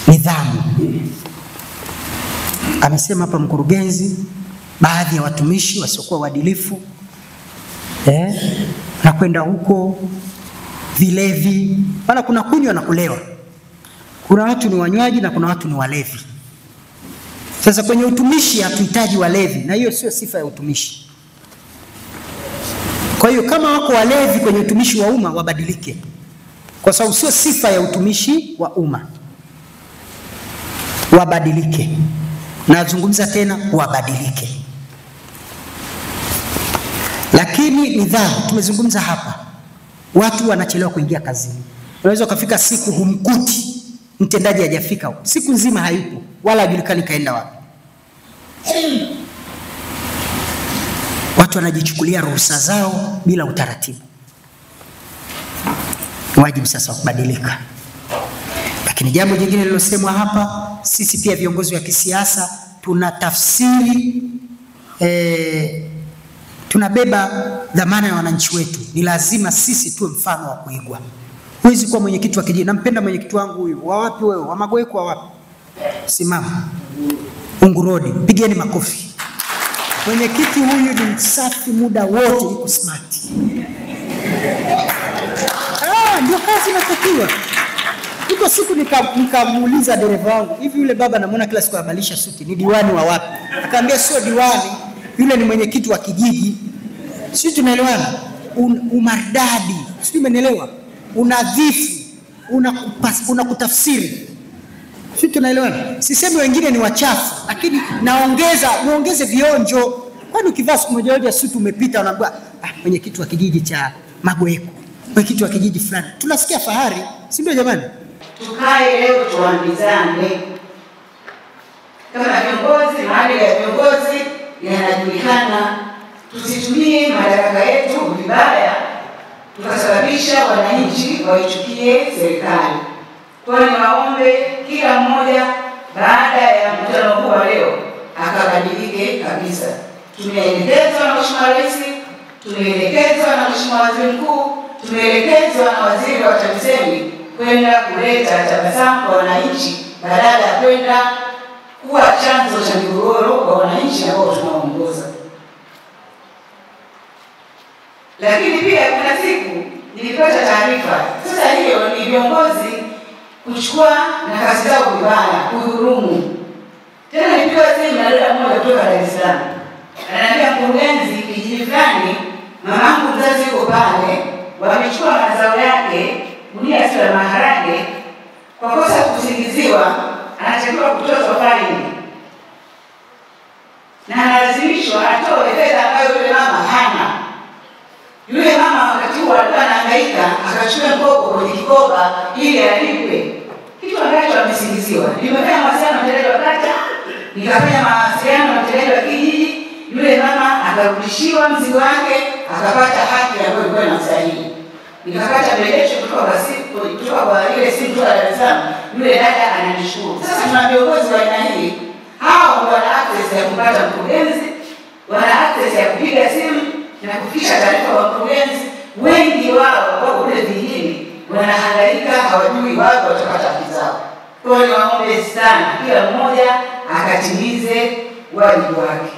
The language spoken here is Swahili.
nidhamu. Amesema hapa mkurugenzi, baadhi ya watumishi wasiokuwa waadilifu na kwenda huko vilevi, maana kuna kunywa na kulewa. Kuna watu ni wanywaji na kuna watu ni walevi. Sasa kwenye utumishi hatuhitaji walevi, na hiyo sio sifa ya utumishi. Kwa hiyo kama wako walevi kwenye utumishi wa umma, wabadilike, kwa sababu sio sifa ya utumishi wa umma. Wabadilike. Nazungumza tena, wabadilike. Lakini nidhamu, tumezungumza hapa, watu wanachelewa kuingia kazini. Unaweza ukafika siku humkuti mtendaji hajafika, siku nzima hayupo, wala hajulikani kaenda wapi. Watu wanajichukulia ruhusa zao bila utaratibu. Wajibu sasa kubadilika. Lakini jambo jingine lilosemwa hapa, sisi pia viongozi wa kisiasa tunatafsiri, tunabeba dhamana ya wananchi wetu. Ni lazima sisi tuwe mfano wa kuigwa. Huwezi kuwa mwenyekiti wa kijiji, nampenda mwenyekiti wangu huyu, wa wapi wewe, wa Magoeko wa wapi? Simama. Ungurodi, pigeni makofi. Mwenyekiti huyu ni msafi muda wote, yuko smart. Ndio kazi inatakiwa. Iko siku nikamuuliza dereva wangu, hivi yule baba namuona kila siku anabadilisha suti, ni diwani wa wapi? Akaambia sio diwani, yule ni mwenyekiti wa kijiji. Sisi tunaelewana? Umardadi, sio, umeelewa? Unadhifu, unakutafsiri. Sisi tunaelewana? Sisemi wengine ni wachafu, lakini muongeze vionjo. Kwani ukivaa siku moja suti umepita unaambia mwenyekiti wa kijiji cha Magoeko, mwenyekiti wa kijiji fulani. Tunasikia fahari, si ndio jamani? Tukae leo tuambizane. Kama viongozi, maadili ya viongozi yanajulikana. Tusitumie madaraka yetu vibaya tukasababisha wananchi waichukie serikali. Kwa hiyo niwaombe kila mmoja baada ya mkutano huu wa leo akabadilike kabisa. Tumeelekezwa na Mheshimiwa Rais, tumeelekezwa na Mheshimiwa Waziri Mkuu, tumeelekezwa na Waziri wa TAMISEMI kwenda kuleta tabasamu kwa wananchi badala ya kwenda kuwa chanzo cha migogoro kwa wananchi ambao tunaongoza. Lakini pia kuna siku nilipata taarifa, sasa hiyo ni viongozi kuchukua nafasi zao vibaya, kudhulumu. Tena nilipiwa simu na dada mmoja kutoka Dar es Salaam. Ananiambia, mkurugenzi, kijiji fulani mamangu mzazi yuko pale, wamechukua mazao yake, gunia sio la maharage, kwa kosa kusingiziwa anatakiwa kutozwa faini. Na analazimishwa atoe fedha ambayo yule mama hana. Yule mama wakati huo alikuwa anahangaika, akachukua mkopo kwenye kikoba ili alipe. Kitu ambacho amesingiziwa. Nimefanya mawasiliano na mtendaji wa kata, nikafanya mawasiliano na mtendaji wa kijiji, yule mama akarudishiwa mzigo wake, akapata haki ambayo ilikuwa inamstahili. Nikapata mrejesho kutoka kwa ile simu kutoka Dar es Salaam, yule dada ananishukuru. Sasa tuna viongozi wa aina hii, hao wana access ya kupata mkurugenzi, wana access ya kupiga simu na kufikisha taarifa kwa mkurugenzi. Wengi wao wako kule vijijini wanahangaika, hawajui wapi watapata haki zao. Kwa hiyo niwaombe sana kila mmoja akatimize wajibu wake.